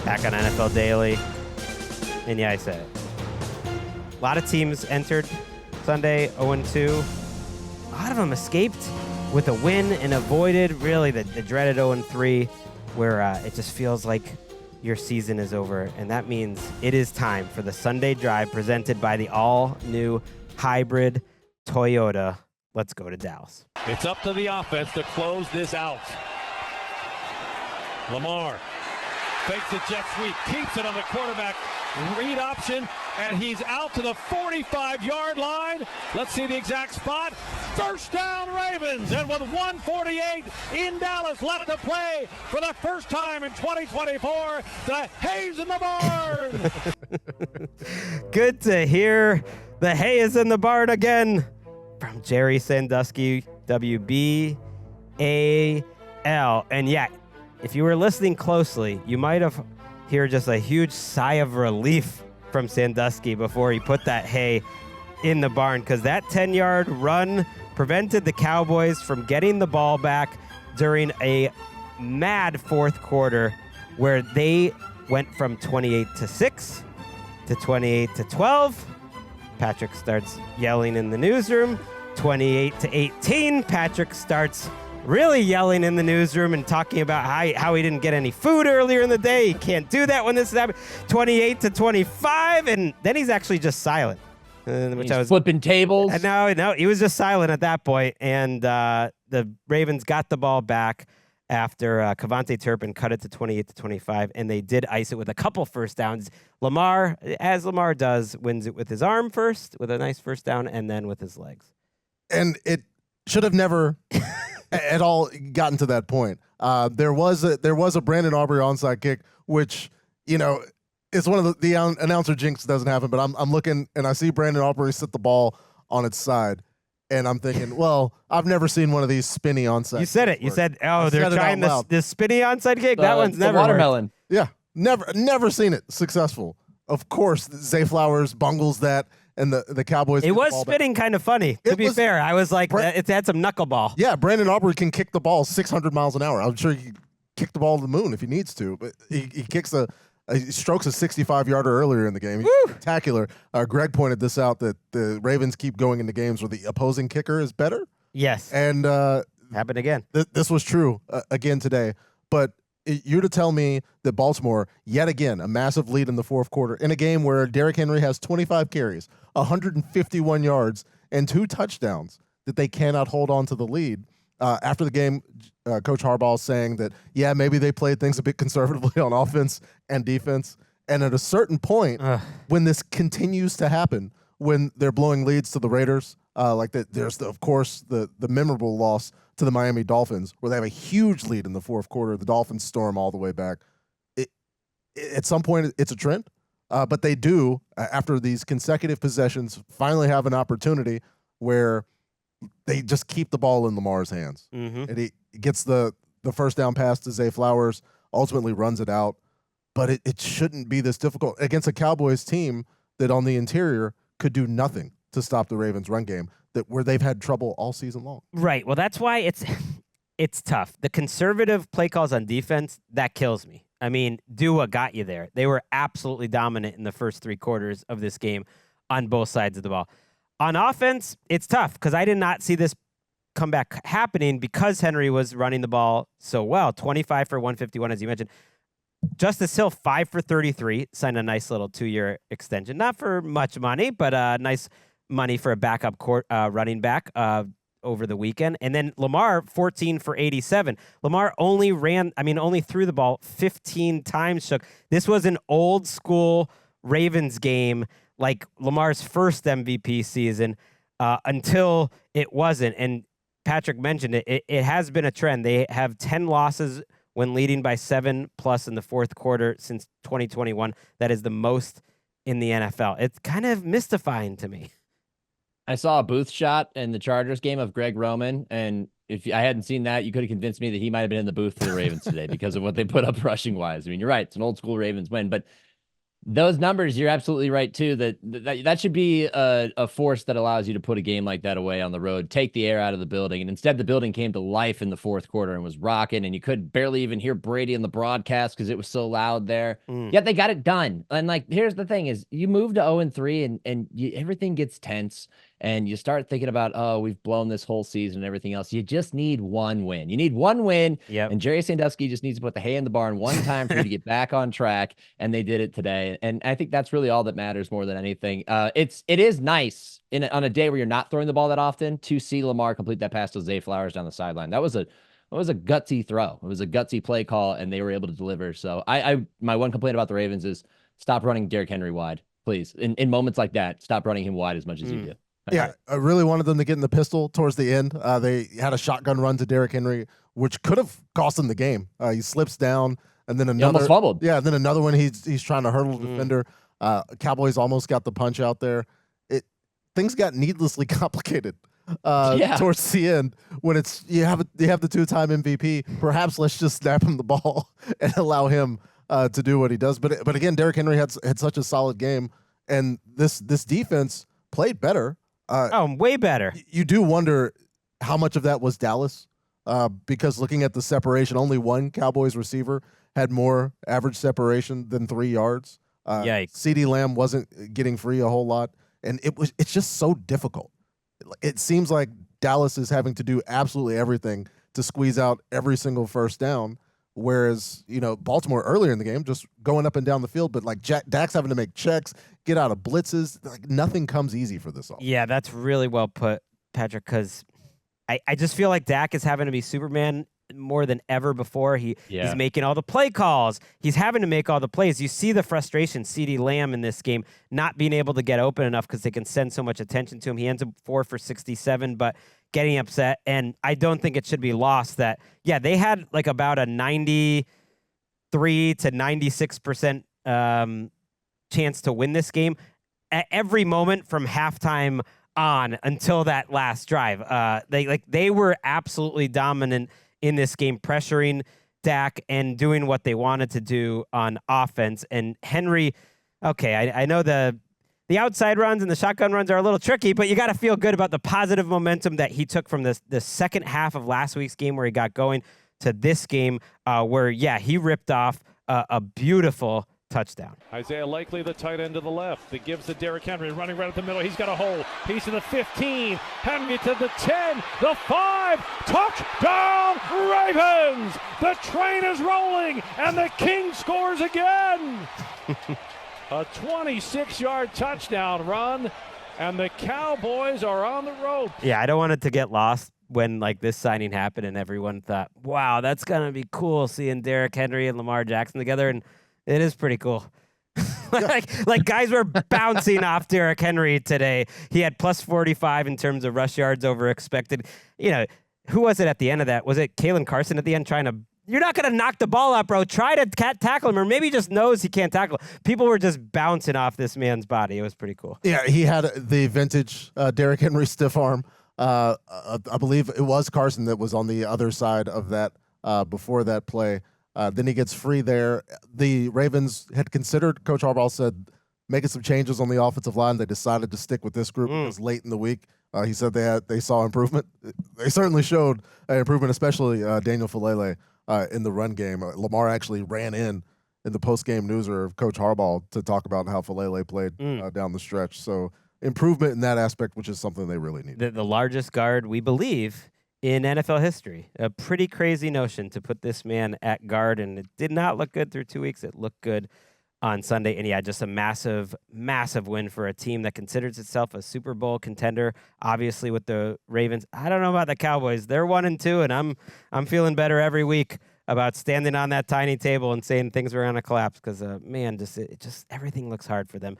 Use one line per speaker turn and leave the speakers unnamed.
back on NFL Daily. And yeah, I said it. A lot of teams entered Sunday 0-2. A lot of them escaped with a win and avoided really the dreaded 0-3, where it just feels like your season is over. And that means it is time for the Sunday Drive presented by the all-new hybrid Toyota. Let's go to Dallas.
It's up to the offense to close this out. Lamar fakes the jet sweep, keeps it on the quarterback read option, and he's out to the 45-yard line. Let's see the exact spot. First down, Ravens, and with 1:48 in Dallas left to play for the first time in 2024, the hay's in the barn.
Good to hear the hay is in the barn again from Jerry Sandusky, WBAL. And yeah, if you were listening closely, you might have heard just a huge sigh of relief from Sandusky before he put that hay in the barn, because that 10-yard run prevented the Cowboys from getting the ball back during a mad fourth quarter where they went from 28-6 to 28-12. Patrick starts yelling in the newsroom. 28-18. Patrick starts really yelling in the newsroom and talking about how he didn't get any food earlier in the day. He can't do that when this is happening. 28-25, and then he's actually just silent.
Which I was flipping tables.
No, he was just silent at that point, and the Ravens got the ball back after Kevontae Turpin cut it to 28-25, and they did ice it with a couple first downs. Lamar, as Lamar does, wins it with his arm first, with a nice first down, and then with his legs.
And it should have never at all gotten to that point. There was a Brandon Aubrey onside kick, which, you know, it's one of the announcer jinx doesn't happen, but I'm looking and I see Brandon Aubrey sit the ball on its side, and I'm thinking, well, I've never seen one of these spinny onside.
You said it. You said, oh, they're trying this spinny onside kick. That one's never
watermelon.
Worked.
Yeah, never seen it successful. Of course, Zay Flowers bungles that, and the Cowboys.
It was spinning kind of funny, to be fair. I was like, it had some knuckleball.
Yeah, Brandon Aubrey can kick the ball 600 miles an hour. I'm sure he can kick the ball to the moon if he needs to, but he strokes a 65-yarder earlier in the game. He's spectacular. Greg pointed this out, that the Ravens keep going into games where the opposing kicker is better.
Yes.
And
happened again.
This was true again today. But you're to tell me that Baltimore, yet again, a massive lead in the fourth quarter in a game where Derrick Henry has 25 carries, 151 yards, and 2 touchdowns, that they cannot hold on to the lead. After the game, Coach Harbaugh saying that, yeah, maybe they played things a bit conservatively on offense and defense. And at a certain point, when this continues to happen, when they're blowing leads to the Raiders, there's, of course, the memorable loss to the Miami Dolphins, where they have a huge lead in the fourth quarter. The Dolphins storm all the way back. At some point, it's a trend. But they do, after these consecutive possessions, finally have an opportunity where they just keep the ball in Lamar's hands.
Mm-hmm.
And he gets the first down pass to Zay Flowers, ultimately runs it out. But it shouldn't be this difficult against a Cowboys team that on the interior could do nothing to stop the Ravens' run game, where they've had trouble all season long.
Right. Well, that's why it's tough. The conservative play calls on defense, that kills me. I mean, Dua got you there. They were absolutely dominant in the first 3 quarters of this game on both sides of the ball. On offense, it's tough because I did not see this comeback happening because Henry was running the ball so well. 25 for 151, as you mentioned. Justice Hill, 5 for 33, signed a nice little 2-year extension. Not for much money, but nice money for a backup running back over the weekend. And then Lamar, 14 for 87. Lamar only threw the ball 15 times. This was an old school Ravens game, like Lamar's first MVP season, until it wasn't. And Patrick mentioned it. It has been a trend. They have 10 losses when leading by 7+ in the fourth quarter since 2021. That is the most in the NFL. It's kind of mystifying to me.
I saw a booth shot in the Chargers game of Greg Roman, and if I hadn't seen that, you could have convinced me that he might have been in the booth for the Ravens today because of what they put up rushing-wise. I mean, you're right. It's an old-school Ravens win, but Those numbers, you're absolutely right too. That should be a force that allows you to put a game like that away on the road, take the air out of the building, and instead the building came to life in the fourth quarter and was rocking, and you could barely even hear Brady in the broadcast because it was so loud there. Yet they got it done. And like, here's the thing: is you move to 0-3, and everything gets tense, and you start thinking about, oh, we've blown this whole season and everything else. You just need one win. You need one win.
Yep.
And Jerry Sandusky just needs to put the hay in the barn one time for you to get back on track, and they did it today. And I think that's really all that matters more than anything. It is nice on a day where you're not throwing the ball that often to see Lamar complete that pass to Zay Flowers down the sideline. That was a gutsy throw. It was a gutsy play call, and they were able to deliver. So my one complaint about the Ravens is stop running Derrick Henry wide, please. In moments like that, stop running him wide as much as you do.
Yeah, I really wanted them to get in the pistol towards the end. They had a shotgun run to Derrick Henry, which could have cost him the game. He slips down, and then another.
He almost fumbled.
Yeah, then another one. He's trying to hurdle the defender. Cowboys almost got the punch out there. Things got needlessly complicated towards the end when you have the two-time MVP. Perhaps let's just snap him the ball and allow him to do what he does. But again, Derrick Henry had such a solid game, and this defense played better.
Way better.
You do wonder how much of that was Dallas, because looking at the separation, only one Cowboys receiver had more average separation than 3 yards.
Yikes.
CeeDee Lamb wasn't getting free a whole lot, and it's just so difficult. It seems like Dallas is having to do absolutely everything to squeeze out every single first down, whereas Baltimore earlier in the game just going up and down the field, but like Dak's having to make checks, get out of blitzes. Like nothing comes easy for this offense.
Yeah, that's really well put, Patrick, because I just feel like Dak is having to be Superman more than ever before. He's making all the play calls. He's having to make all the plays. You see the frustration, CeeDee Lamb in this game, not being able to get open enough because they can send so much attention to him. He ends up 4 for 67, but getting upset. And I don't think it should be lost that, they had like about a 93 to 96% chance to win this game at every moment from halftime on until that last drive. They were absolutely dominant in this game, pressuring Dak and doing what they wanted to do on offense. And Henry, okay, I know the outside runs and the shotgun runs are a little tricky, but you got to feel good about the positive momentum that he took from the second half of last week's game where he got going to this game where, he ripped off a beautiful touchdown.
Isaiah Likely, the tight end to the left. That gives to Derrick Henry, running right at the middle. He's got a hole. He's to the 15. Henry to the 10. The 5. Touchdown, Ravens! The train is rolling, and the King scores again. A 26-yard touchdown run, and the Cowboys are on the road.
Yeah, I don't want it to get lost when like this signing happened and everyone thought, wow, that's going to be cool seeing Derrick Henry and Lamar Jackson together. And it is pretty cool. like guys were bouncing off Derrick Henry today. He had plus 45 in terms of rush yards over expected. Who was it at the end of that? Was it Kalen Carson at the end trying to, you're not going to knock the ball out, bro. Try to tackle him, or maybe he just knows he can't tackle. People were just bouncing off this man's body. It was pretty cool.
Yeah, he had the vintage Derrick Henry stiff arm. I believe it was Carson that was on the other side of that before that play. Then he gets free there. The Ravens had considered, Coach Harbaugh said, making some changes on the offensive line. They decided to stick with this group. It was late in the week. He said they saw improvement. They certainly showed an improvement, especially Daniel Falele in the run game. Lamar actually ran in the post-game newser of Coach Harbaugh to talk about how Falele played down the stretch. So improvement in that aspect, which is something they really need.
The largest guard, we believe, in NFL history. A pretty crazy notion to put this man at guard, and it did not look good through 2 weeks. It looked good on Sunday, and just a massive, massive win for a team that considers itself a Super Bowl contender. Obviously, with the Ravens, I don't know about the Cowboys. They're 1-2, and I'm feeling better every week about standing on that tiny table and saying things were going to collapse because, just everything looks hard for them.